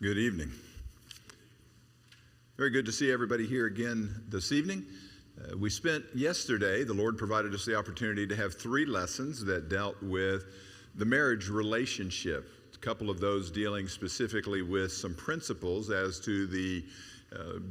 Good evening. Very good to see everybody here again this evening. We spent yesterday, the Lord provided us the opportunity to have 3 lessons that dealt with the marriage relationship. A couple of those dealing specifically with some principles as to the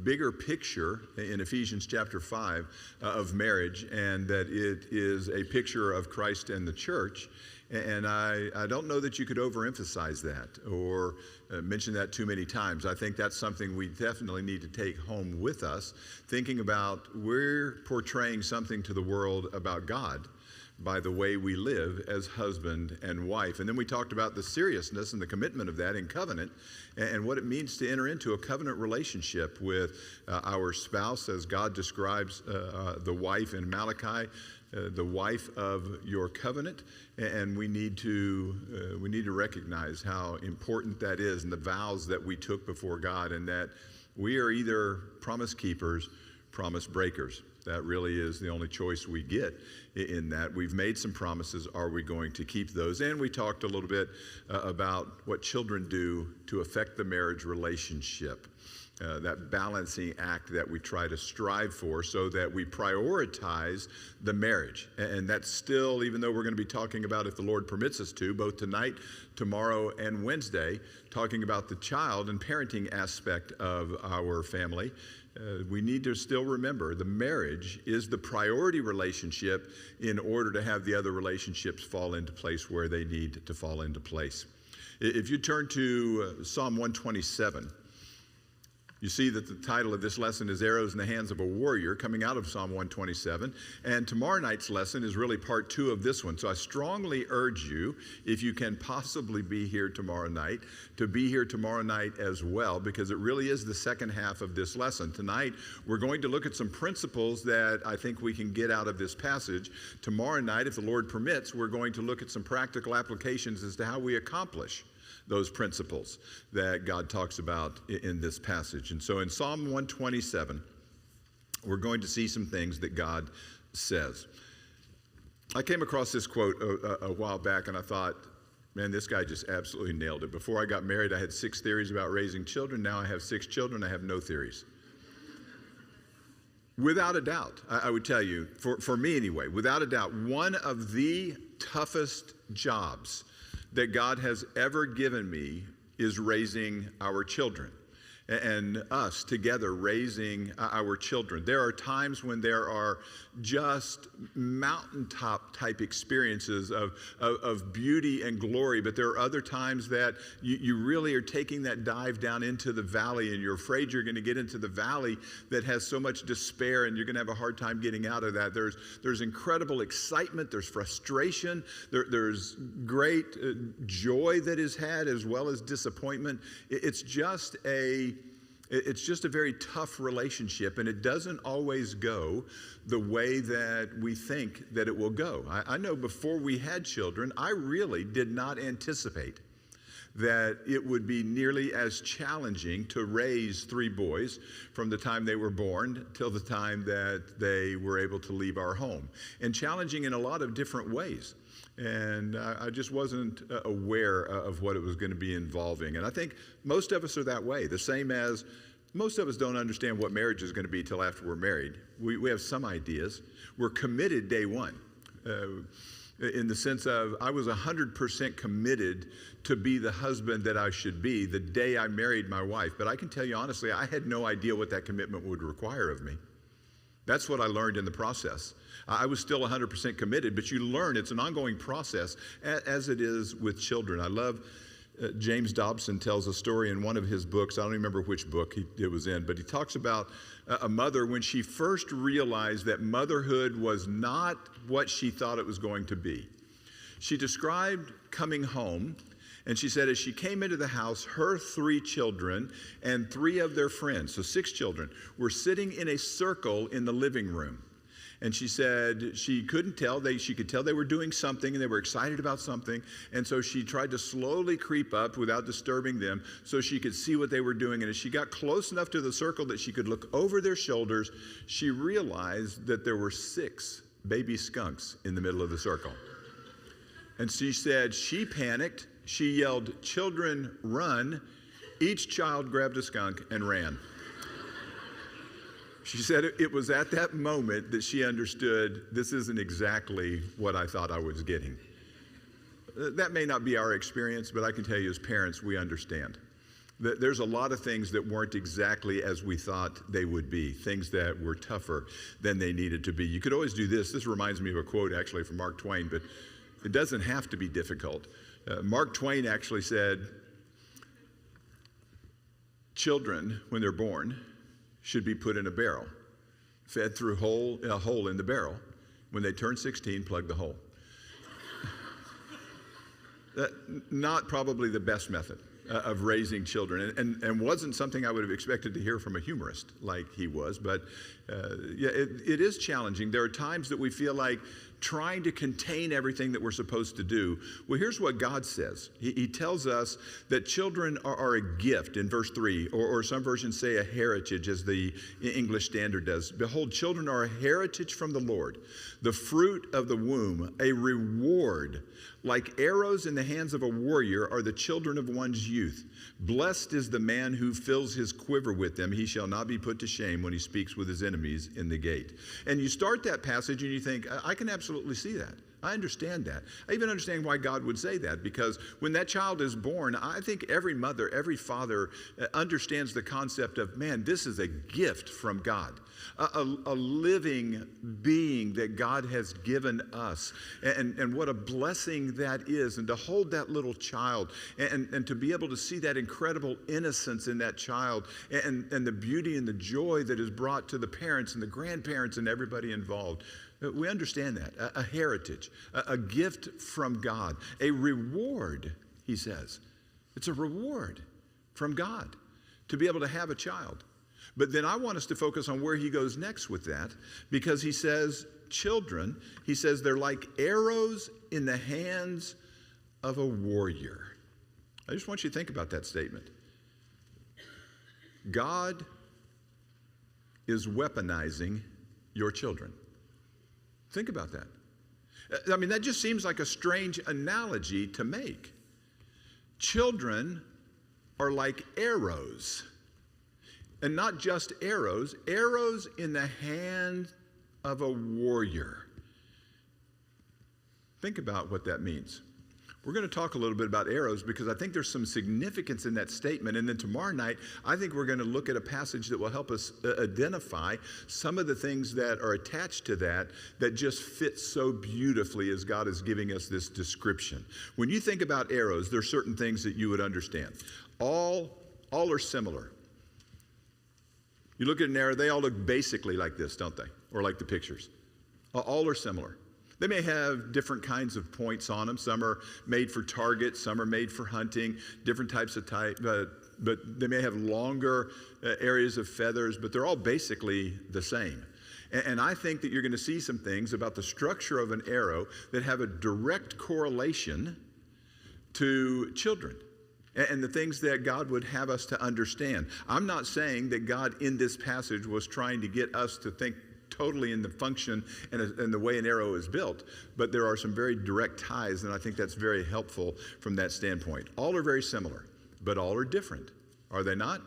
bigger picture in Ephesians chapter 5 of marriage, and that it is a picture of Christ and the church. And I don't know that you could overemphasize that or mention that too many times. I think that's something we definitely need to take home with us, thinking about we're portraying something to the world about God by the way we live as husband and wife. And then we talked about the seriousness and the commitment of that in covenant and what it means to enter into a covenant relationship with our spouse, as God describes the wife in Malachi, the wife of your covenant. And we need to recognize how important that is, and the vows that we took before God, and that we are either promise keepers, promise breakers. That really is the only choice we get in that. We've made some promises. Are we going to keep those? And we talked a little bit about what children do to affect the marriage relationship. That balancing act that we try to strive for so that we prioritize the marriage. And that's still, even though we're going to be talking about, if the Lord permits us to, both tonight, tomorrow, and Wednesday, talking about the child and parenting aspect of our family, we need to still remember the marriage is the priority relationship in order to have the other relationships fall into place where they need to fall into place. If you turn to Psalm 127, you see that the title of this lesson is Arrows in the Hands of a Warrior, coming out of Psalm 127. And tomorrow night's lesson is really part 2 of this one. So I strongly urge you, if you can possibly be here tomorrow night, to be here tomorrow night as well, because it really is the second half of this lesson. Tonight, we're going to look at some principles that I think we can get out of this passage. Tomorrow night, if the Lord permits, we're going to look at some practical applications as to how we accomplish those principles that God talks about in this passage. And so in Psalm 127, we're going to see some things that God says. I came across this quote a while back, and I thought, man, this guy just absolutely nailed it. Before I got married, I had 6 theories about raising children. Now I have 6 children. I have no theories. Without a doubt, I would tell you, for me anyway, without a doubt, one of the toughest jobs that God has ever given me is raising our children, and us together raising our children. There are times when there are just mountaintop type experiences of beauty and glory, but there are other times that you really are taking that dive down into the valley, and you're afraid you're going to get into the valley that has so much despair, and you're going to have a hard time getting out of that. There's incredible excitement, there's frustration, there's great joy that is had, as well as disappointment. It's just a very tough relationship, and it doesn't always go the way that we think that it will go. I know before we had children, I really did not anticipate that it would be nearly as challenging to raise 3 boys from the time they were born till the time that they were able to leave our home, and challenging in a lot of different ways. And I just wasn't aware of what it was going to be involving. And I think most of us are that way, the same as most of us don't understand what marriage is going to be till after we're married. We have some ideas. We're committed day one, in the sense of I was 100% committed to be the husband that I should be the day I married my wife. But I can tell you honestly, I had no idea what that commitment would require of me. That's what I learned in the process. I was still 100% committed, but you learn it's an ongoing process, as it is with children. I love James Dobson tells a story in one of his books. I don't remember which book it was in, but he talks about a mother when she first realized that motherhood was not what she thought it was going to be. She described coming home, and she said as she came into the house, her 3 children and 3 of their friends, so 6 children, were sitting in a circle in the living room. And she said she couldn't tell. She could tell they were doing something and they were excited about something. And so she tried to slowly creep up without disturbing them so she could see what they were doing. And as she got close enough to the circle that she could look over their shoulders, she realized that there were 6 baby skunks in the middle of the circle. And she said she panicked. She yelled, "Children, run." Each child grabbed a skunk and ran. She said it was at that moment that she understood this isn't exactly what I thought I was getting. That may not be our experience, but I can tell you as parents, we understand. There's a lot of things that weren't exactly as we thought they would be, things that were tougher than they needed to be. You could always do this. This reminds me of a quote actually from Mark Twain, but it doesn't have to be difficult. Mark Twain actually said, children, when they're born, should be put in a barrel, fed through a hole in the barrel. When they turn 16, plug the hole. Not probably the best method of raising children, and wasn't something I would have expected to hear from a humorist like he was, but it is challenging. There are times that we feel like trying to contain everything that we're supposed to do. Well, here's what God says. He tells us that children are a gift in verse 3, or some versions say a heritage, as the English Standard does. Behold, children are a heritage from the Lord, the fruit of the womb, a reward. Like arrows in the hands of a warrior are the children of one's youth. Blessed is the man who fills his quiver with them. He shall not be put to shame when he speaks with his enemies in the gate. And you start that passage and you think, I can absolutely see that. I understand that. I even understand why God would say that, because when that child is born, I think every mother, every father understands the concept of, man, this is a gift from God. A living being that God has given us, and what a blessing that is. And to hold that little child and to be able to see that incredible innocence in that child, and the beauty and the joy that is brought to the parents and the grandparents and everybody involved. We understand that. A heritage, a gift from God, a reward, he says. It's a reward from God to be able to have a child. But then I want us to focus on where he goes next with that, because he says, children, he says they're like arrows in the hands of a warrior. I just want you to think about that statement. God is weaponizing your children. Think about that. I mean, that just seems like a strange analogy to make. Children are like arrows. And not just arrows, arrows in the hand of a warrior. Think about what that means. We're going to talk a little bit about arrows because I think there's some significance in that statement. And then tomorrow night, I think we're going to look at a passage that will help us identify some of the things that are attached to that just fit so beautifully as God is giving us this description. When you think about arrows, there are certain things that you would understand. All are similar. You look at an arrow, they all look basically like this, don't they? Or like the pictures. All are similar. They may have different kinds of points on them. Some are made for targets, some are made for hunting, different types of but they may have longer areas of feathers, but they're all basically the same. And I think that you're going to see some things about the structure of an arrow that have a direct correlation to children and the things that God would have us to understand. I'm not saying that God in this passage was trying to get us to think totally in the function and the way an arrow is built, but there are some very direct ties, and I think that's very helpful from that standpoint. All are very similar, but all are different, are they not?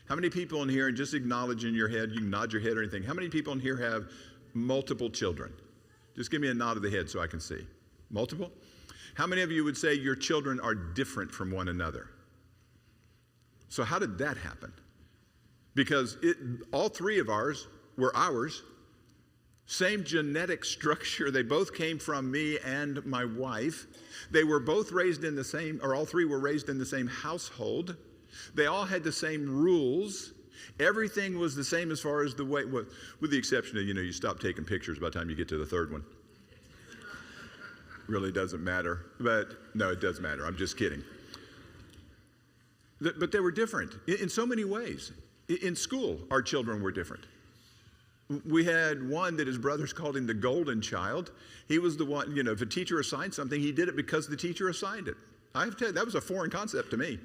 How many people in here, and just acknowledge in your head, you can nod your head or anything, how many people in here have multiple children? Just give me a nod of the head so I can see. Multiple? How many of you would say your children are different from one another? So how did that happen? Because all three of ours were ours. Same genetic structure. They both came from me and my wife. They were both raised in the same, or all three were raised in the same household. They all had the same rules. Everything was the same as far as the way, with the exception of, you stop taking pictures by the time you get to the third one. Really doesn't matter. But no, it does matter. I'm just kidding. But they were different in so many ways. In school, our children were different. We had one that his brothers called him the golden child. He was the one, if a teacher assigned something, he did it because the teacher assigned it. I have to tell you, that was a foreign concept to me.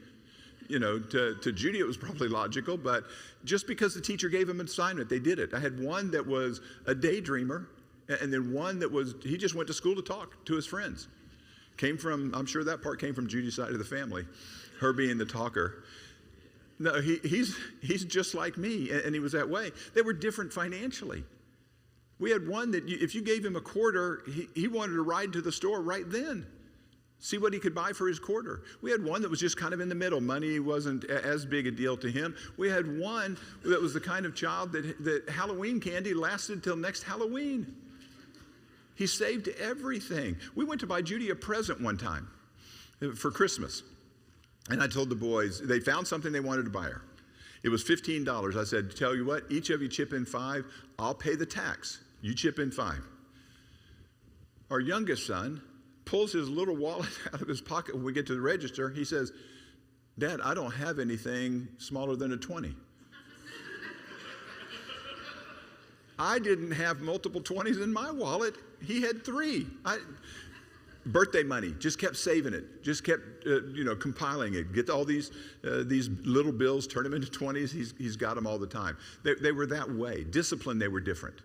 To Judy, it was probably logical, but just because the teacher gave him an assignment, they did it. I had one that was a daydreamer, and then one that he just went to school to talk to his friends. I'm sure that part came from Judy's side of the family, her being the talker. No, he's just like me, and he was that way. They were different financially. We had one that if you gave him a quarter, he wanted to ride to the store right then, see what he could buy for his quarter. We had one that was just kind of in the middle. Money wasn't as big a deal to him. We had one that was the kind of child that Halloween candy lasted till next Halloween. He saved everything. We went to buy Judy a present one time for Christmas. And I told the boys, they found something they wanted to buy her. It was $15. I said, tell you what, each of you chip in $5. I'll pay the tax. You chip in $5. Our youngest son pulls his little wallet out of his pocket when we get to the register. He says, Dad, I don't have anything smaller than a 20. I didn't have multiple 20s in my wallet. He had 3. Birthday money, just kept saving it, just kept compiling it. Get all these little bills, turn them into 20s. He's got them all the time. They were that way. Discipline, they were different.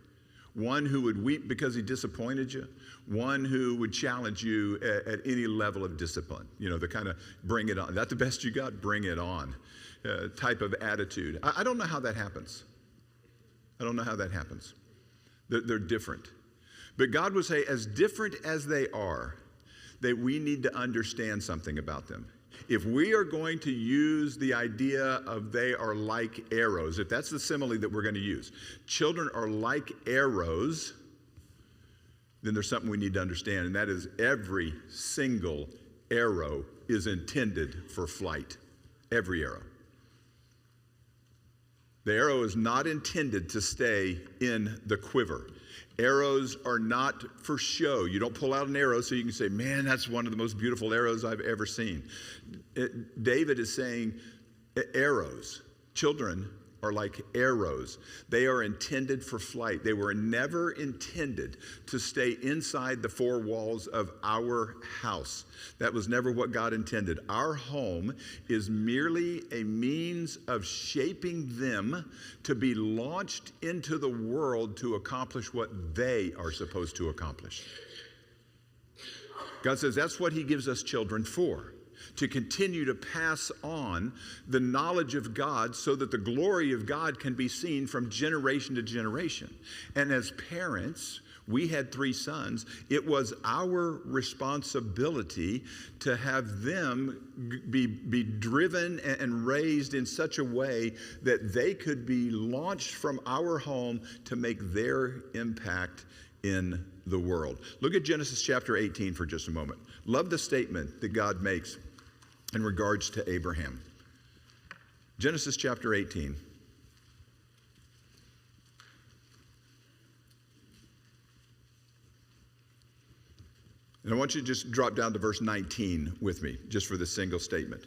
One who would weep because he disappointed you. One who would challenge you at any level of discipline. The kind of bring it on. That's the best you got, bring it on type of attitude. I don't know how that happens. I don't know how that happens. They're different. But God would say, as different as they are, that we need to understand something about them. If we are going to use the idea of they are like arrows, if that's the simile that we're going to use, children are like arrows, then there's something we need to understand, and that is every single arrow is intended for flight. Every arrow. The arrow is not intended to stay in the quiver. Arrows are not for show. You don't pull out an arrow so you can say, man, that's one of the most beautiful arrows I've ever seen. David is saying arrows. Children are like arrows. They are intended for flight. They were never intended to stay inside the 4 walls of our house. That was never what God intended. Our home is merely a means of shaping them to be launched into the world to accomplish what they are supposed to accomplish. God says that's what he gives us children for. To continue to pass on the knowledge of God so that the glory of God can be seen from generation to generation. And as parents, we had 3 sons. It was our responsibility to have them be driven and raised in such a way that they could be launched from our home to make their impact in the world. Look at Genesis chapter 18 for just a moment. Love the statement that God makes in regards to Abraham. Genesis chapter 18. And I want you to just drop down to verse 19 with me, just for this single statement.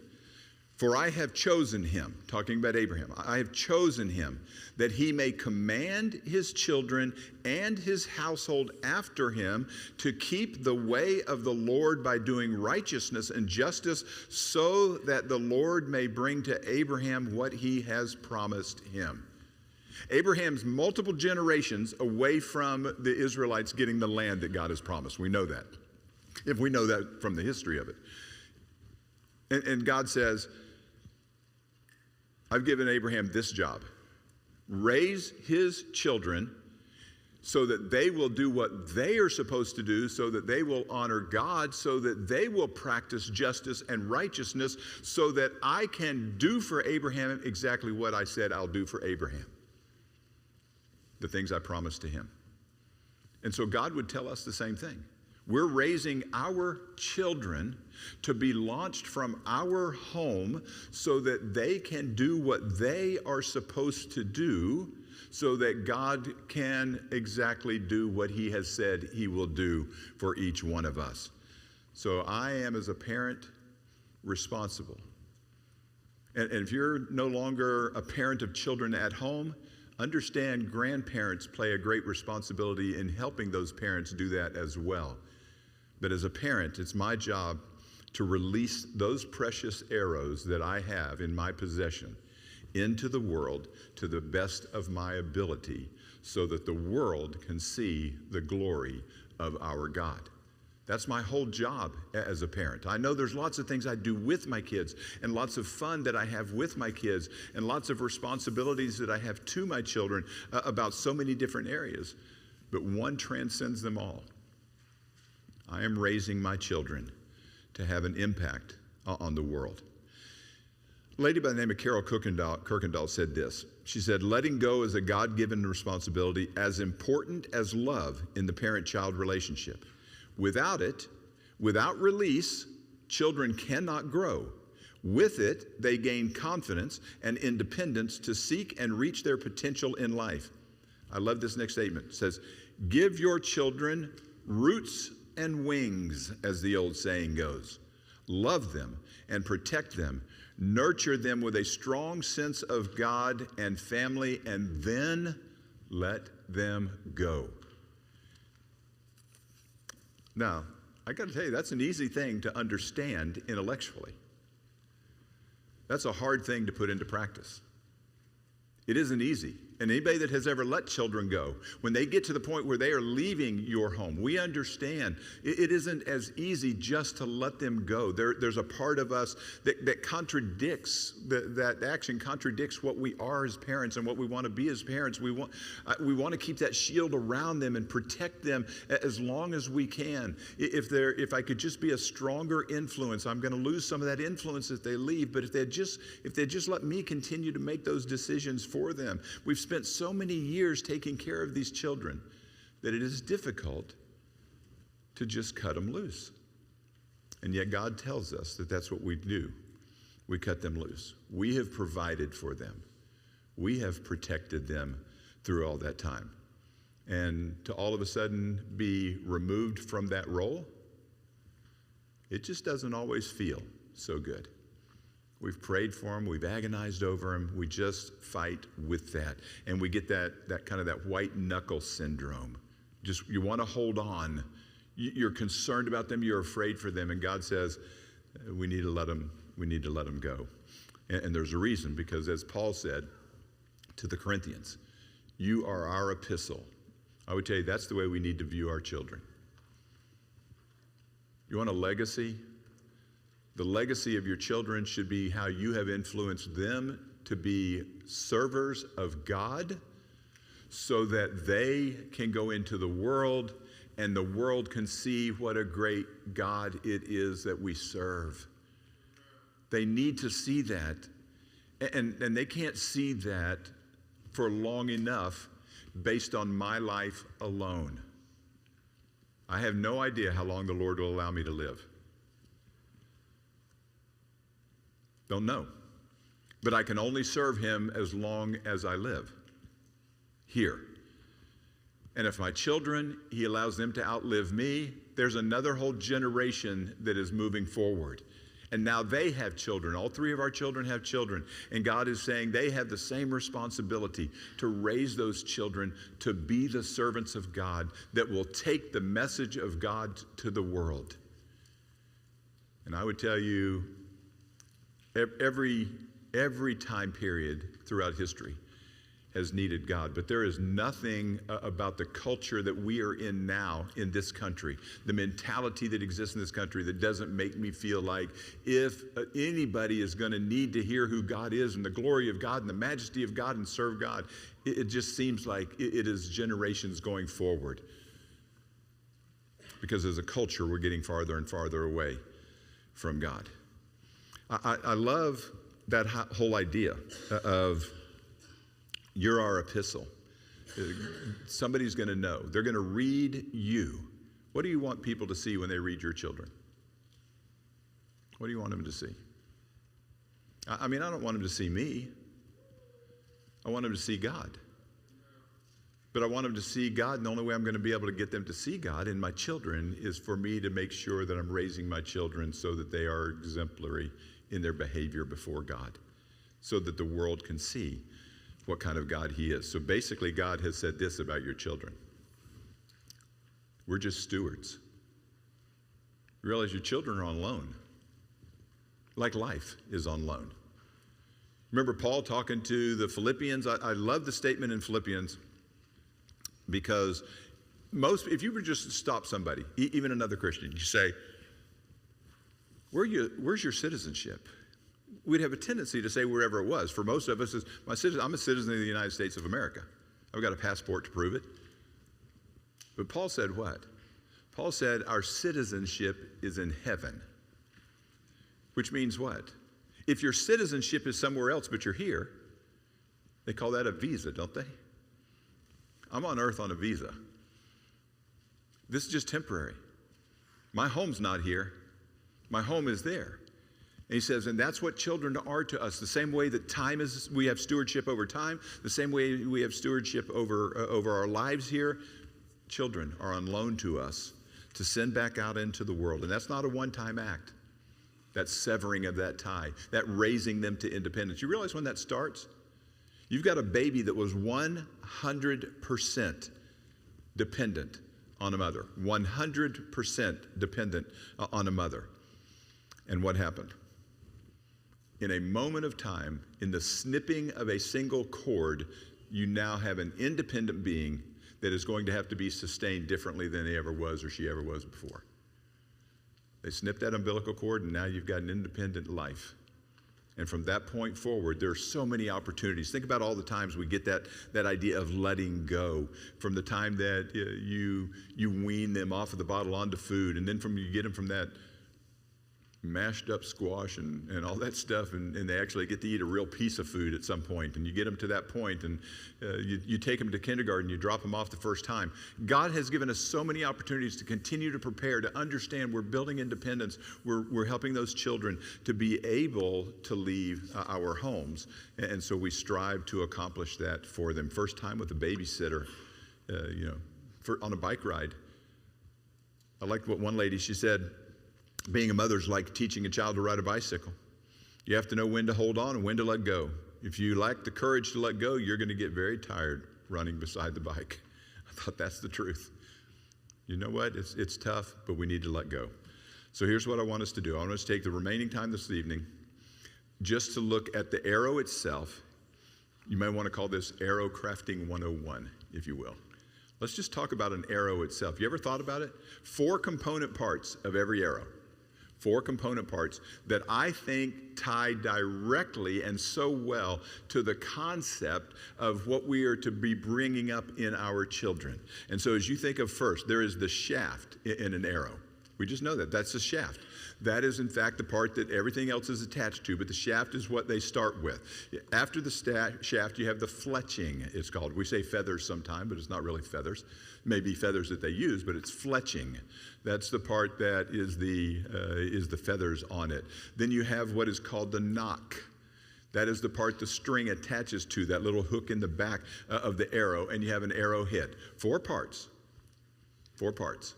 For I have chosen him, talking about Abraham, I have chosen him that he may command his children and his household after him to keep the way of the Lord by doing righteousness and justice, so that the Lord may bring to Abraham what he has promised him. Abraham's multiple generations away from the Israelites getting the land that God has promised. We know that. If we know that from the history of it. And God says, I've given Abraham this job. Raise his children so that they will do what they are supposed to do, so that they will honor God, so that they will practice justice and righteousness, so that I can do for Abraham exactly what I said I'll do for Abraham. The things I promised to him. And so God would tell us the same thing. We're raising our children to be launched from our home so that they can do what they are supposed to do, so that God can exactly do what he has said he will do for each one of us. So I am, as a parent, responsible. And if you're no longer a parent of children at home, understand grandparents play a great responsibility in helping those parents do that as well. But as a parent, it's my job to release those precious arrows that I have in my possession into the world to the best of my ability, so that the world can see the glory of our God. That's my whole job as a parent. I know there's lots of things I do with my kids and lots of fun that I have with my kids and lots of responsibilities that I have to my children about so many different areas. But one transcends them all. I am raising my children to have an impact on the world. A lady by the name of Carol Kirkendall said this. She said, letting go is a God-given responsibility as important as love in the parent-child relationship. Without it, without release, children cannot grow. With it, they gain confidence and independence to seek and reach their potential in life. I love this next statement. It says, give your children roots and wings, as the old saying goes. Love them and protect them. Nurture them with a strong sense of God and family, and then let them go. Now, I got to tell you, that's an easy thing to understand intellectually. That's a hard thing to put into practice. It isn't easy. And anybody that has ever let children go, when they get to the point where they are leaving your home, we understand it isn't as easy just to let them go. There's a part of us that contradicts, that action contradicts what we are as parents and what we want to be as parents. We want to keep that shield around them and protect them as long as we can. If I could just be a stronger influence, I'm going to lose some of that influence if they leave. But if they just let me continue to make those decisions for them, we've spent so many years taking care of these children that it is difficult to just cut them loose. And yet God tells us that that's what we do. We cut them loose. We have provided for them. We have protected them through all that time. And to all of a sudden be removed from that role, it just doesn't always feel so good. We've prayed for them. We've agonized over them. We just fight with that. And we get that kind of that white knuckle syndrome. Just, you want to hold on. You're concerned about them. You're afraid for them. And God says, we need to let them go. And there's a reason, because as Paul said to the Corinthians, you are our epistle. I would tell you that's the way we need to view our children. You want a legacy? The legacy of your children should be how you have influenced them to be servers of God so that they can go into the world and the world can see what a great God it is that we serve. They need to see that, and they can't see that for long enough based on my life alone. I have no idea how long the Lord will allow me to live. Don't know. But I can only serve him as long as I live here. And if my children, he allows them to outlive me, there's another whole generation that is moving forward. And now they have children. All three of our children have children. And God is saying they have the same responsibility to raise those children to be the servants of God that will take the message of God to the world. And I would tell you, every time period throughout history has needed God. But there is nothing about the culture that we are in now in this country, the mentality that exists in this country, that doesn't make me feel like if anybody is going to need to hear who God is and the glory of God and the majesty of God and serve God, it just seems like it is generations going forward. Because as a culture, we're getting farther and farther away from God. I love that whole idea of you're our epistle. Somebody's going to know. They're going to read you. What do you want people to see when they read your children? What do you want them to see? I mean, I don't want them to see me. I want them to see God. But I want them to see God, and the only way I'm going to be able to get them to see God in my children is for me to make sure that I'm raising my children so that they are exemplary in their behavior before God, so that the world can see what kind of God he is. So basically, God has said this about your children. We're just stewards. You realize your children are on loan, like life is on loan. Remember Paul talking to the Philippians? I love the statement in Philippians because if you were just to stop somebody, even another Christian, you say, where's your citizenship? We'd have a tendency to say wherever it was. For most of us, I'm a citizen of the United States of America. I've got a passport to prove it. But Paul said what? Paul said our citizenship is in heaven. Which means what? If your citizenship is somewhere else but you're here, they call that a visa, don't they? I'm on earth on a visa. This is just temporary. My home's not here. My home is there. And he says, and that's what children are to us. The same way that time is, we have stewardship over time, the same way we have stewardship over our lives here, children are on loan to us to send back out into the world. And that's not a one-time act. That severing of that tie, that raising them to independence. You realize when that starts? You've got a baby that was 100% dependent on a mother. 100% dependent on a mother. And what happened? In a moment of time, in the snipping of a single cord, you now have an independent being that is going to have to be sustained differently than he ever was or she ever was before. They snipped that umbilical cord, and now you've got an independent life. And from that point forward, there are so many opportunities. Think about all the times we get that idea of letting go. From the time that you wean them off of the bottle onto food, and then you get them from that mashed up squash and all that stuff, and they actually get to eat a real piece of food at some point, and you get them to that point, and you take them to kindergarten, you drop them off the first time. God has given us so many opportunities to continue to prepare, to understand we're building independence, we're helping those children to be able to leave our homes, and so we strive to accomplish that for them. First time with a babysitter, on a bike ride. I liked what one lady, she said, being a mother is like teaching a child to ride a bicycle. You have to know when to hold on and when to let go. If you lack the courage to let go, you're going to get very tired running beside the bike. I thought that's the truth. You know what? It's tough, but we need to let go. So here's what I want us to do. I want us to take the remaining time this evening just to look at the arrow itself. You may want to call this Arrow Crafting 101, if you will. Let's just talk about an arrow itself. You ever thought about it? 4 component parts of every arrow. 4 component parts that I think tie directly and so well to the concept of what we are to be bringing up in our children. And so as you think of first, there is the shaft in an arrow. We just know that. That's the shaft. That is, in fact, the part that everything else is attached to, but the shaft is what they start with. After the shaft, you have the fletching, it's called. We say feathers sometime, but it's not really feathers. Maybe feathers that they use, but it's fletching. That's the part that is the feathers on it. Then you have what is called the nock. That is the part the string attaches to, that little hook in the back of the arrow, and you have an arrowhead. 4 parts. 4 parts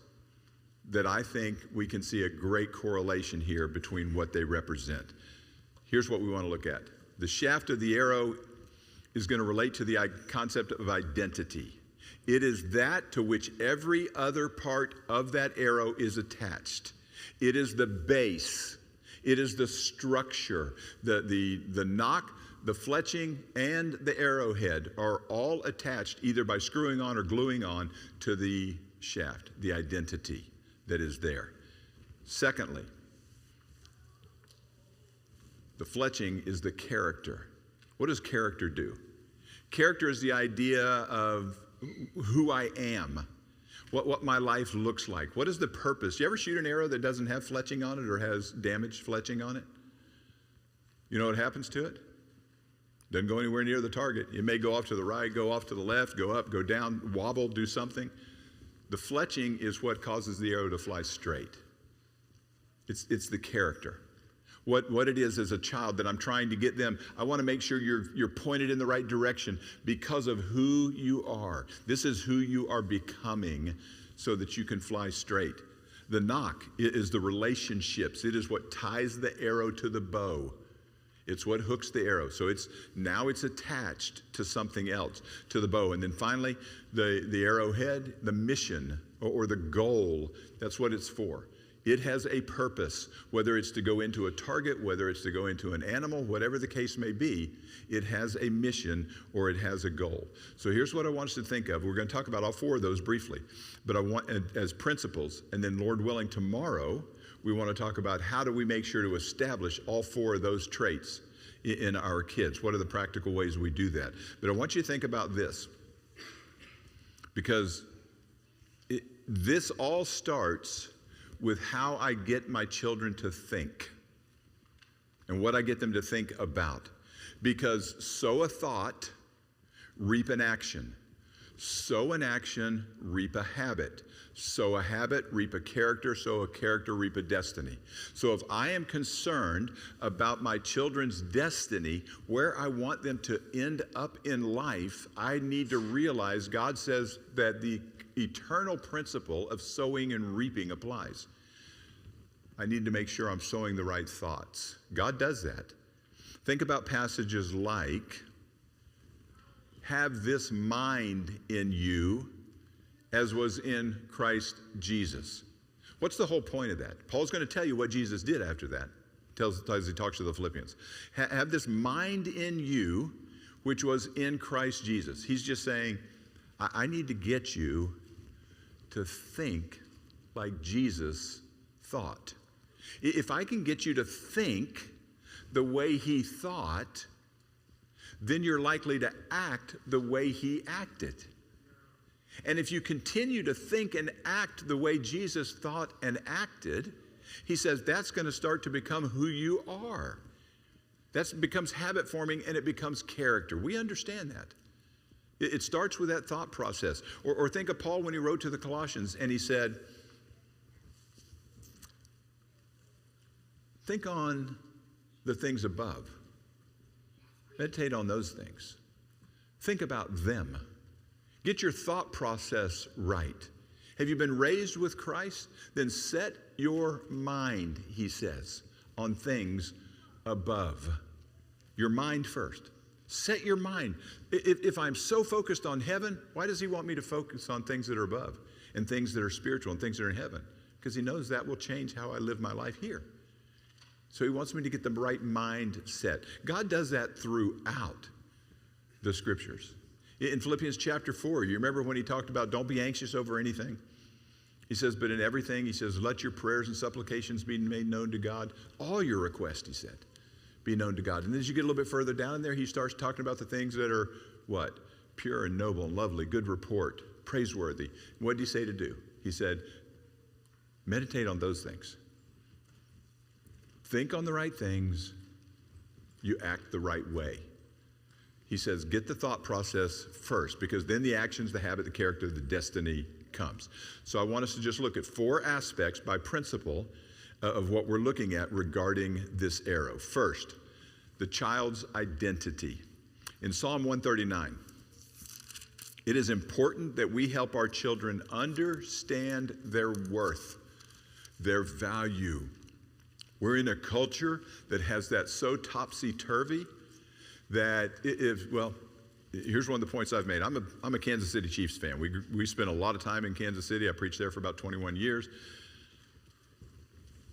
that I think we can see a great correlation here between what they represent. Here's what we want to look at. The shaft of the arrow is going to relate to the concept of identity. It is that to which every other part of that arrow is attached. It is the base. It is the structure. The nock, the fletching, and the arrowhead are all attached either by screwing on or gluing on to the shaft, the identity that is there. Secondly, the fletching is the character. What does character do? Character is the idea of who I am, what my life looks like. What is the purpose? You ever shoot an arrow that doesn't have fletching on it or has damaged fletching on it? You know what happens to it? Doesn't go anywhere near the target. It may go off to the right, go off to the left, go up, go down, wobble, do something. The fletching is what causes the arrow to fly straight. It's the character. What it is as a child that I'm trying to get them, I want to make sure you're pointed in the right direction because of who you are. This is who you are becoming so that you can fly straight. The nock is the relationships. It is what ties the arrow to the bow. It's what hooks the arrow. So now it's attached to something else, to the bow. And then finally, the arrowhead, the mission or the goal, that's what it's for. It has a purpose, whether it's to go into a target, whether it's to go into an animal, whatever the case may be, it has a mission or it has a goal. So here's what I want us to think of. We're going to talk about all four of those briefly, but I want as principles, and then Lord willing, tomorrow we want to talk about how do we make sure to establish all four of those traits in our kids. What are the practical ways we do that? But I want you to think about this, because this all starts with how I get my children to think and what I get them to think about. Because sow a thought, reap an action. Sow an action, reap a habit. Sow a habit, reap a character. Sow a character, reap a destiny. So if I am concerned about my children's destiny, where I want them to end up in life, I need to realize God says that the eternal principle of sowing and reaping applies. I need to make sure I'm sowing the right thoughts. God does that. Think about passages like, have this mind in you as was in Christ Jesus. What's the whole point of that? Paul's going to tell you what Jesus did after that, as he talks to the Philippians. Have this mind in you which was in Christ Jesus. He's just saying, I need to get you to think like Jesus thought. If I can get you to think the way he thought, then you're likely to act the way he acted. And if you continue to think and act the way Jesus thought and acted, he says that's going to start to become who you are. That becomes habit forming and it becomes character. We understand that. It starts with that thought process. Or think of Paul when he wrote to the Colossians and he said, think on the things above. Meditate on those things. Think about them. Get your thought process right. Have you been raised with Christ? Then set your mind, he says, on things above. Your mind first. Set your mind. If I'm so focused on heaven, why does he want me to focus on things that are above and things that are spiritual and things that are in heaven? Because he knows that will change how I live my life here. So he wants me to get the right mindset. God does that throughout the scriptures. In Philippians chapter 4, you remember when he talked about don't be anxious over anything? He says, but in everything, he says, let your prayers and supplications be made known to God. All your requests, he said, be known to God. And as you get a little bit further down in there, he starts talking about the things that are what? Pure and noble and lovely, good report, praiseworthy. What did he say to do? He said, meditate on those things. Think on the right things, you act the right way. He says, get the thought process first, because then the actions, the habit, the character, the destiny comes. So I want us to just look at four aspects by principle of what we're looking at regarding this arrow. First, the child's identity. In Psalm 139, it is important that we help our children understand their worth, their value. We're in a culture that has that so topsy-turvy that here's one of the points I've made. I'm a Kansas City Chiefs fan. We spent a lot of time in Kansas City. I preached there for about 21 years.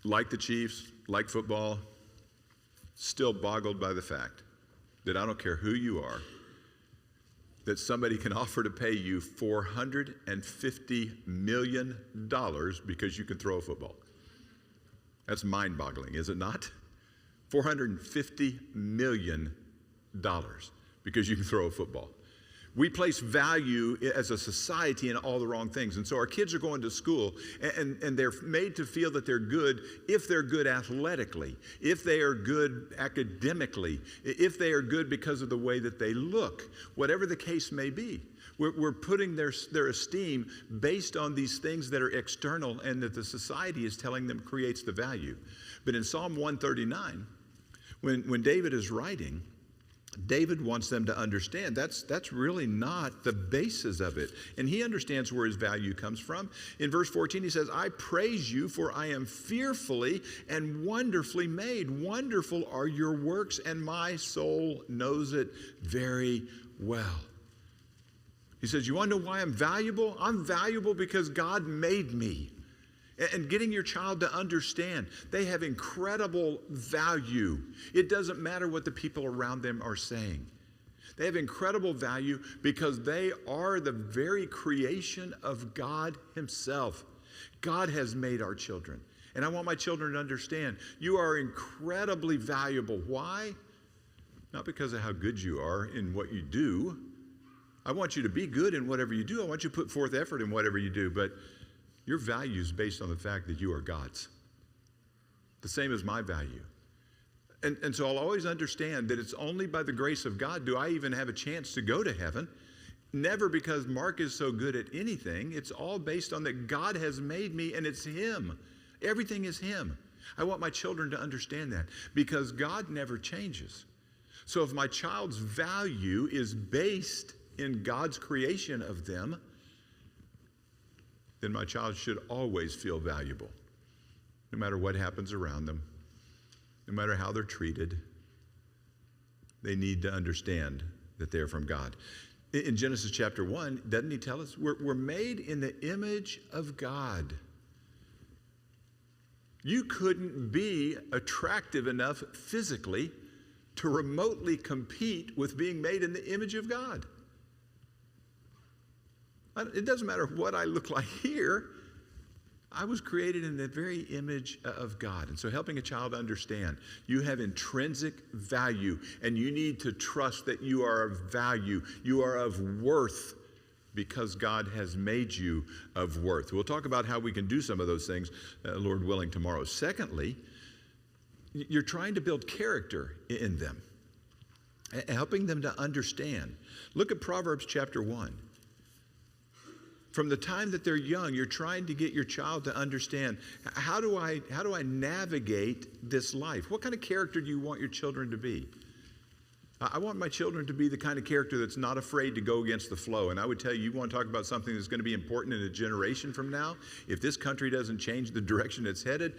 Like the Chiefs, like football, still boggled by the fact that I don't care who you are, that somebody can offer to pay you $450 million because you can throw a football. That's mind-boggling, is it not? $450 million because you can throw a football. We place value as a society in all the wrong things. And so our kids are going to school and they're made to feel that they're good if they're good athletically, if they are good academically, if they are good because of the way that they look, whatever the case may be. We're putting their esteem based on these things that are external and that the society is telling them creates the value. But in Psalm 139, when David is writing, David wants them to understand that's really not the basis of it. And he understands where his value comes from. In verse 14, he says, I praise you, for I am fearfully and wonderfully made. Wonderful are your works, and my soul knows it very well. He says, you want to know why I'm valuable? I'm valuable because God made me. And getting your child to understand they have incredible value. It doesn't matter what the people around them are saying. They have incredible value because they are the very creation of God himself. God has made our children. And I want my children to understand you are incredibly valuable. Why? Not because of how good you are in what you do. I want you to be good in whatever you do. I want you to put forth effort in whatever you do. But your value is based on the fact that you are God's. The same as my value. And so I'll always understand that it's only by the grace of God do I even have a chance to go to heaven. Never because Mark is so good at anything. It's all based on that God has made me and it's him. Everything is him. I want my children to understand that because God never changes. So if my child's value is based in God's creation of them, then my child should always feel valuable, no matter what happens around them, no matter how they're treated. They need to understand that they're from God. In Genesis chapter 1, doesn't he tell us we're made in the image of God? You couldn't be attractive enough physically to remotely compete with being made in the image of God. It doesn't matter what I look like here. I was created in the very image of God. And so helping a child understand you have intrinsic value and you need to trust that you are of value. You are of worth because God has made you of worth. We'll talk about how we can do some of those things, Lord willing, tomorrow. Secondly, you're trying to build character in them, helping them to understand. Look at Proverbs chapter 1. From the time that they're young, you're trying to get your child to understand, how do I navigate this life? What kind of character do you want your children to be? I want my children to be the kind of character that's not afraid to go against the flow. And I would tell you, you want to talk about something that's going to be important in a generation from now? If this country doesn't change the direction it's headed,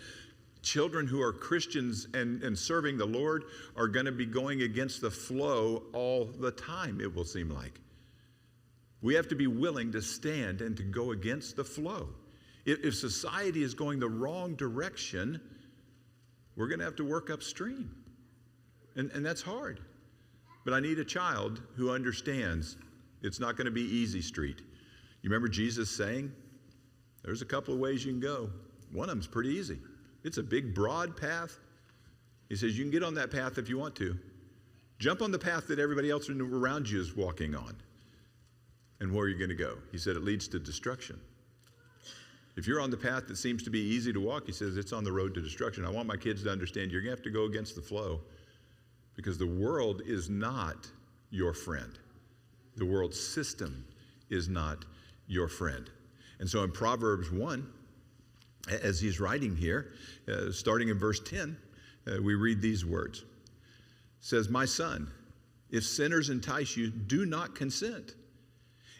children who are Christians and serving the Lord are going to be going against the flow all the time, it will seem like. We have to be willing to stand and to go against the flow. If society is going the wrong direction, we're going to have to work upstream. And that's hard. But I need a child who understands it's not going to be easy street. You remember Jesus saying, there's a couple of ways you can go. One of them's pretty easy. It's a big, broad path. He says, you can get on that path if you want to. Jump on the path that everybody else around you is walking on. And where are you going to go? He said, it leads to destruction. If you're on the path that seems to be easy to walk, he says, it's on the road to destruction. I want my kids to understand you're going to have to go against the flow because the world is not your friend. The world system is not your friend. And so in Proverbs 1, as he's writing here, starting in verse 10, we read these words. It says, my son, if sinners entice you, do not consent.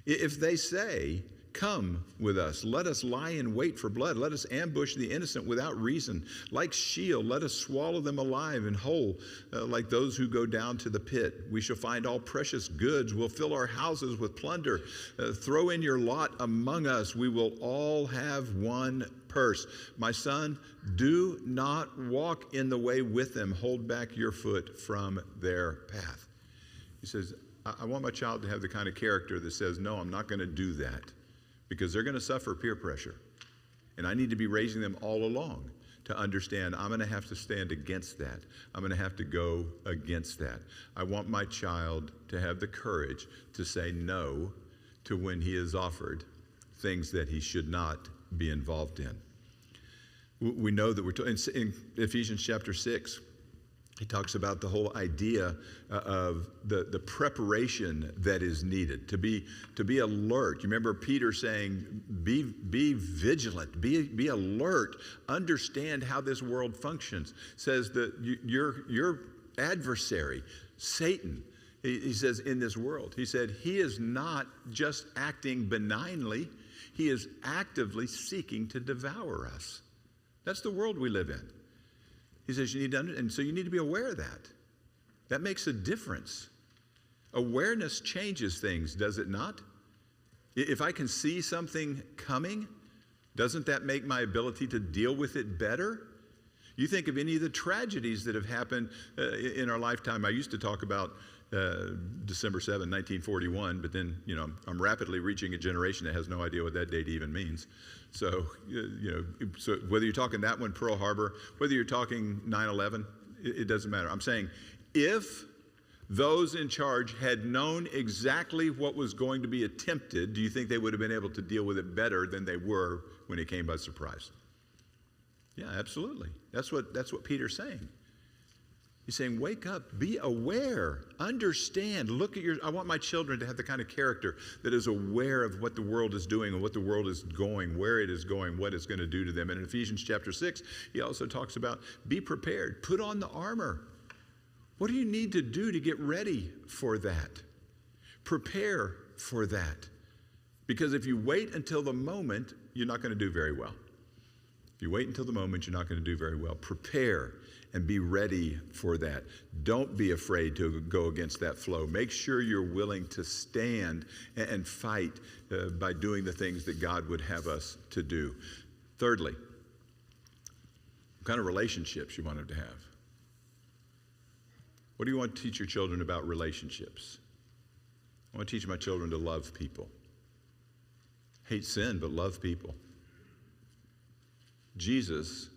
If they say, come with us, let us lie in wait for blood, let us ambush the innocent without reason. Like Sheol, let us swallow them alive and whole, like those who go down to the pit. We shall find all precious goods. We'll fill our houses with plunder. Throw in your lot among us. We will all have one purse. My son, do not walk in the way with them. Hold back your foot from their path. He says, I want my child to have the kind of character that says, no, I'm not going to do that because they're going to suffer peer pressure. And I need to be raising them all along to understand I'm going to have to stand against that. I'm going to have to go against that. I want my child to have the courage to say no to when he is offered things that he should not be involved in. We know that we're in Ephesians chapter 6. He talks about the whole idea of the preparation that is needed, to be alert. You remember Peter saying, be vigilant, be alert, understand how this world functions. Says that your adversary, Satan, he says in this world, he said, he is not just acting benignly, he is actively seeking to devour us. That's the world we live in. He says you need to and so you need to be aware of that. That makes a difference. Awareness changes things, does it not? If I can see something coming, Doesn't that make my ability to deal with it better? You think of any of the tragedies that have happened in our lifetime. I used to talk about December 7, 1941, but then, I'm rapidly reaching a generation that has no idea what that date even means. So, so whether you're talking that one, Pearl Harbor, whether you're talking 9/11, it doesn't matter. I'm saying if those in charge had known exactly what was going to be attempted, do you think they would have been able to deal with it better than they were when it came by surprise? Yeah, absolutely. That's what Peter's saying. He's saying, wake up, be aware, understand, look at I want my children to have the kind of character that is aware of what the world is doing and what the world is going, where it is going, what it's going to do to them. And in Ephesians chapter 6, he also talks about be prepared, put on the armor. What do you need to do to get ready for that? Prepare for that. Because if you wait until the moment, you're not going to do very well. If you wait until the moment, you're not going to do very well. Prepare and be ready for that. Don't be afraid to go against that flow. Make sure you're willing to stand and fight by doing the things that God would have us to do. Thirdly, what kind of relationships you want them to have? What do you want to teach your children about relationships? I want to teach my children to love people. Hate sin, but love people. Jesus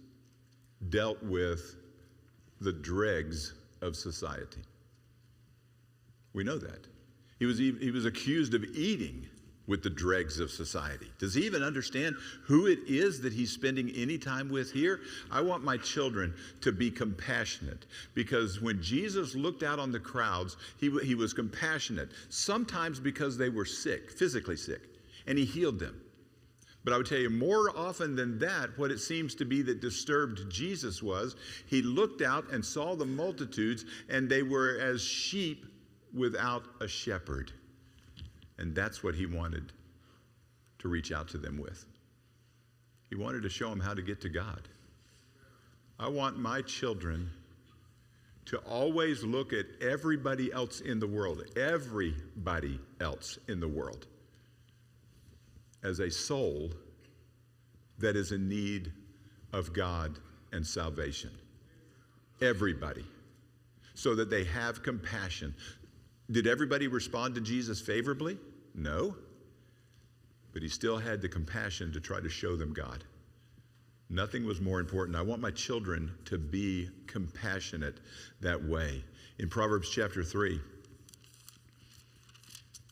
dealt with the dregs of society. We know that. He was accused of eating with the dregs of society. Does he even understand who it is that he's spending any time with here? I want my children to be compassionate, because when Jesus looked out on the crowds, he was compassionate, sometimes because they were sick, physically sick, and he healed them. But I would tell you, more often than that, what it seems to be that disturbed Jesus was, he looked out and saw the multitudes, and they were as sheep without a shepherd. And that's what he wanted to reach out to them with. He wanted to show them how to get to God. I want my children to always look at everybody else in the world, as a soul that is in need of God and salvation. Everybody. So that they have compassion. Did everybody respond to Jesus favorably? No. But he still had the compassion to try to show them God. Nothing was more important. I want my children to be compassionate that way. In Proverbs chapter 3,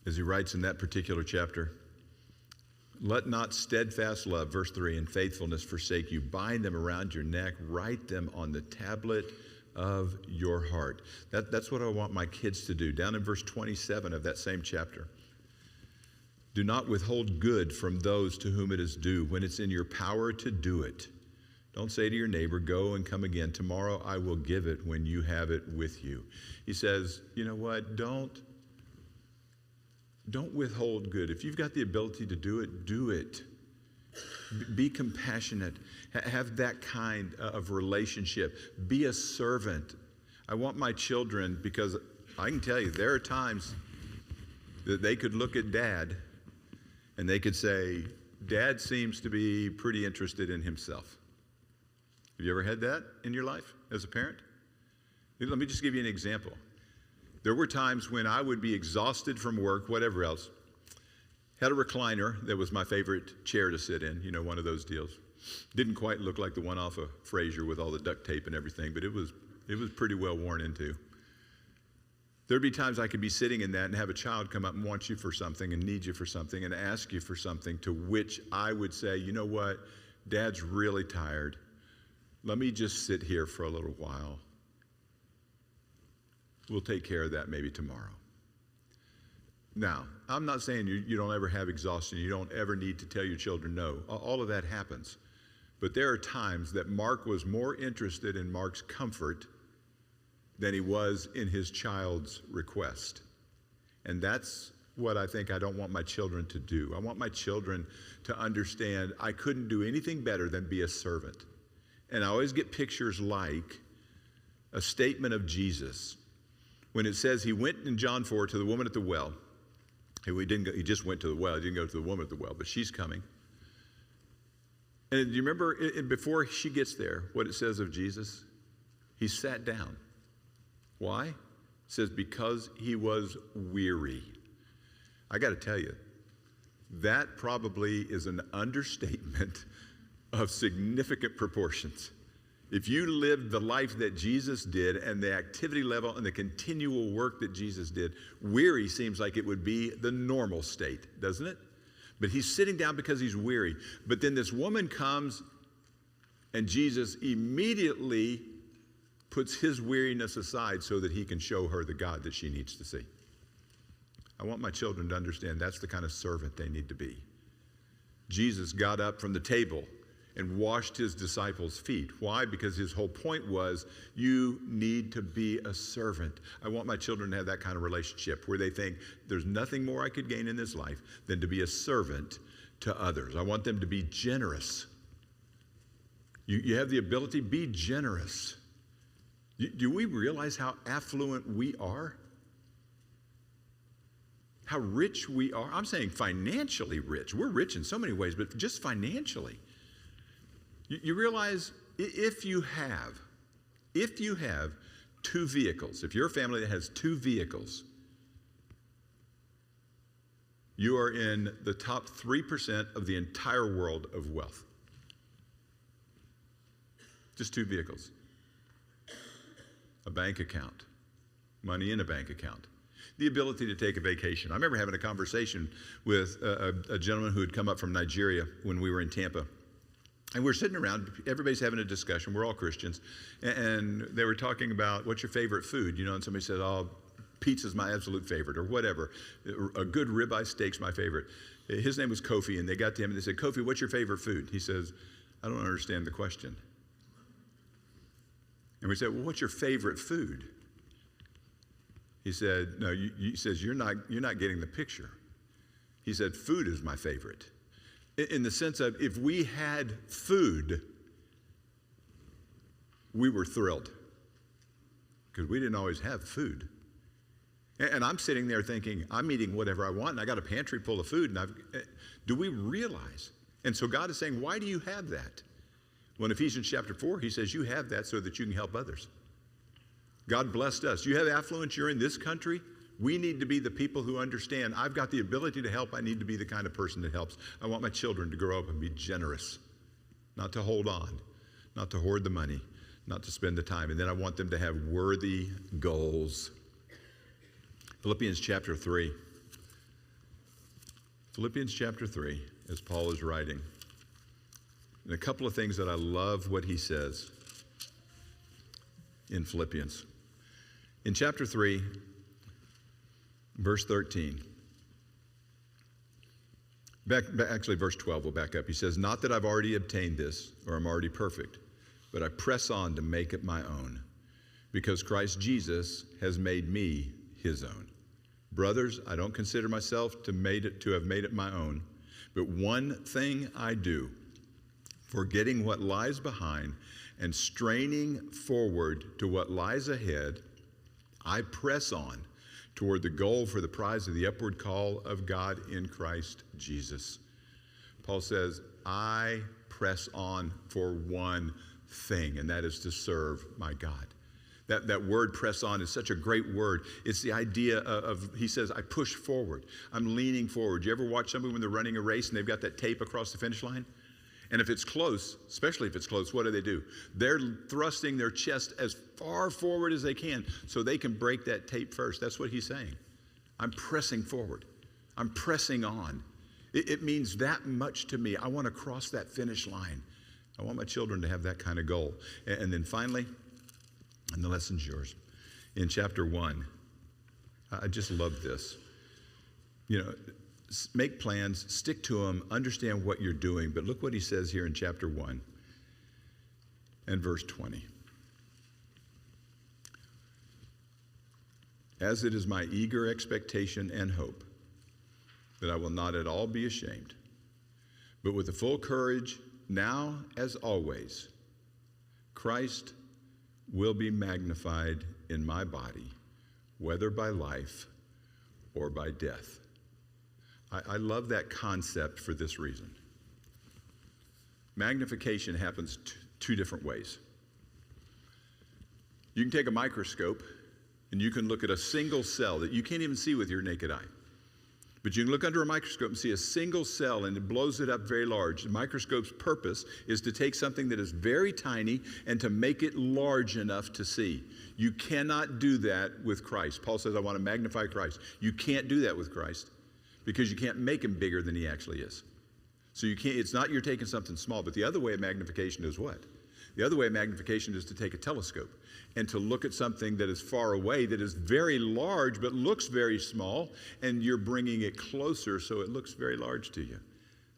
as he writes in that particular chapter, let not steadfast love, verse 3, and faithfulness forsake you. Bind them around your neck. Write them on the tablet of your heart. That's what I want my kids to do. Down in verse 27 of that same chapter. Do not withhold good from those to whom it is due when it's in your power to do it. Don't say to your neighbor, go and come again. Tomorrow I will give it when you have it with you. He says, you know what? Don't withhold good. If you've got the ability to do it, do it. Be compassionate. Have that kind of relationship. Be a servant. I want my children, because I can tell you, there are times that they could look at Dad and they could say, Dad seems to be pretty interested in himself. Have you ever had that in your life as a parent? Let me just give you an example. There were times when I would be exhausted from work, whatever else, had a recliner that was my favorite chair to sit in, one of those deals. Didn't quite look like the one off of Frasier with all the duct tape and everything, but it was pretty well worn into. There'd be times I could be sitting in that and have a child come up and want you for something and need you for something and ask you for something, to which I would say, you know what, Dad's really tired. Let me just sit here for a little while. We'll take care of that maybe tomorrow. Now, I'm not saying you don't ever have exhaustion. You don't ever need to tell your children no. All of that happens. But there are times that Mark was more interested in Mark's comfort than he was in his child's request. And that's what I think I don't want my children to do. I want my children to understand I couldn't do anything better than be a servant. And I always get pictures like a statement of Jesus. When it says he went in John 4 to the woman at the well. He just went to the well. He didn't go to the woman at the well, but she's coming. And do you remember before she gets there, what it says of Jesus? He sat down. Why? It says because he was weary. I got to tell you, that probably is an understatement of significant proportions. If you lived the life that Jesus did and the activity level and the continual work that Jesus did, weary seems like it would be the normal state, doesn't it? But he's sitting down because he's weary. But then this woman comes and Jesus immediately puts his weariness aside so that he can show her the God that she needs to see. I want my children to understand that's the kind of servant they need to be. Jesus got up from the table and washed his disciples' feet. Why? Because his whole point was, you need to be a servant. I want my children to have that kind of relationship where they think, there's nothing more I could gain in this life than to be a servant to others. I want them to be generous. You have the ability, be generous. Do we realize how affluent we are? How rich we are? I'm saying financially rich. We're rich in so many ways, but just financially. You realize if you have two vehicles, if you're a family that has two vehicles, you are in the top 3% of the entire world of wealth. Just two vehicles. A bank account, money in a bank account. The ability to take a vacation. I remember having a conversation with a gentleman who had come up from Nigeria when we were in Tampa. And we're sitting around, everybody's having a discussion, we're all Christians, and they were talking about, what's your favorite food? And somebody said, oh, pizza's my absolute favorite, or whatever. A good ribeye steak's my favorite. His name was Kofi, and they got to him and they said, Kofi, what's your favorite food? He says, I don't understand the question. And we said, well, what's your favorite food? He said, no, he says, you're not getting the picture. He said, food is my favorite. In the sense of, if we had food, we were thrilled. Because we didn't always have food. And I'm sitting there thinking, I'm eating whatever I want, and I got a pantry full of food, and do we realize? And so God is saying, why do you have that? Well, in Ephesians chapter 4, he says, you have that so that you can help others. God blessed us. You have affluence, you're in this country. We need to be the people who understand, I've got the ability to help. I need to be the kind of person that helps. I want my children to grow up and be generous, not to hold on, not to hoard the money, not to spend the time. And then I want them to have worthy goals. Philippians chapter 3. Philippians chapter 3, as Paul is writing. And a couple of things that I love what he says in Philippians. In chapter 3, verse 13. Actually, verse 12, we'll back up. He says, not that I've already obtained this, or I'm already perfect, but I press on to make it my own, because Christ Jesus has made me his own. Brothers, I don't consider myself to have made it my own, but one thing I do, forgetting what lies behind and straining forward to what lies ahead, I press on toward the goal for the prize of the upward call of God in Christ Jesus. Paul says, I press on for one thing, and that is to serve my God. That word press on is such a great word. It's the idea of, he says, I push forward. I'm leaning forward. You ever watch somebody when they're running a race and they've got that tape across the finish line? And if it's close, especially if it's close, what do? They're thrusting their chest as far forward as they can so they can break that tape first. That's what he's saying. I'm pressing forward. I'm pressing on. It means that much to me. I want to cross that finish line. I want my children to have that kind of goal. And then finally, and the lesson's yours. In chapter 1, I just love this. Make plans, stick to them, understand what you're doing. But look what he says here in chapter 1 and verse 20. As it is my eager expectation and hope that I will not at all be ashamed, but with the full courage, now as always, Christ will be magnified in my body, whether by life or by death. I love that concept for this reason. Magnification happens two different ways. You can take a microscope and you can look at a single cell that you can't even see with your naked eye. But you can look under a microscope and see a single cell, and it blows it up very large. The microscope's purpose is to take something that is very tiny and to make it large enough to see. You cannot do that with Christ. Paul says, I want to magnify Christ. You can't do that with Christ because you can't make him bigger than he actually is. So you can't. It's not you're taking something small, but the other way of magnification is what? The other way of magnification is to take a telescope and to look at something that is far away, that is very large but looks very small, and you're bringing it closer so it looks very large to you.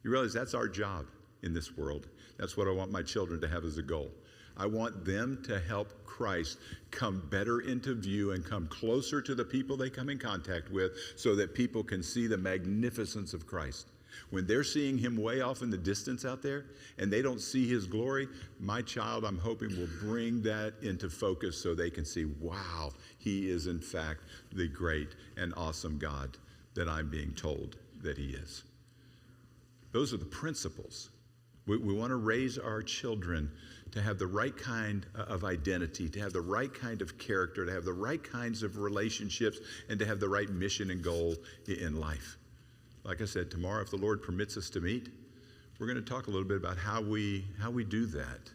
You realize that's our job in this world. That's what I want my children to have as a goal. I want them to help Christ come better into view and come closer to the people they come in contact with so that people can see the magnificence of Christ. When they're seeing him way off in the distance out there and they don't see his glory, my child, I'm hoping, will bring that into focus so they can see, wow, he is in fact the great and awesome God that I'm being told that he is. Those are the principles. We want to raise our children to have the right kind of identity, to have the right kind of character, to have the right kinds of relationships, and to have the right mission and goal in life. Like I said, tomorrow, if the Lord permits us to meet, we're going to talk a little bit about how we do that.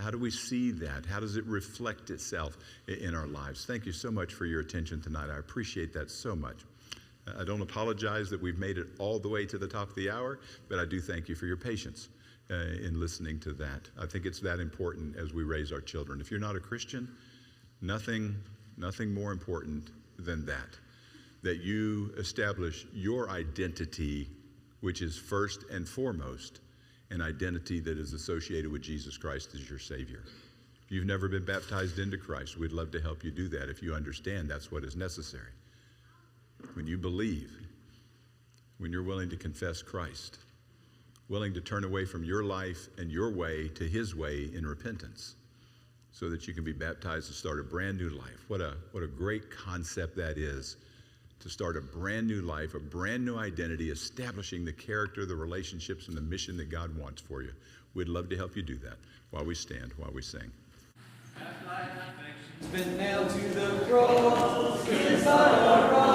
How do we see that? How does it reflect itself in our lives? Thank you so much for your attention tonight. I appreciate that so much. I don't apologize that we've made it all the way to the top of the hour, but I do thank you for your patience in listening to that. I think it's that important as we raise our children. If you're not a Christian, nothing more important than that you establish your identity, which is first and foremost an identity that is associated with Jesus Christ as your Savior. If you've never been baptized into Christ, we'd love to help you do that if you understand that's what is necessary. When you believe, when you're willing to confess Christ, willing to turn away from your life and your way to his way in repentance so that you can be baptized and start a brand new life. What a great concept that is, to start a brand new life, a brand new identity, establishing the character, the relationships, and the mission that God wants for you. We'd love to help you do that while we stand, while we sing. Been nailed to the cross,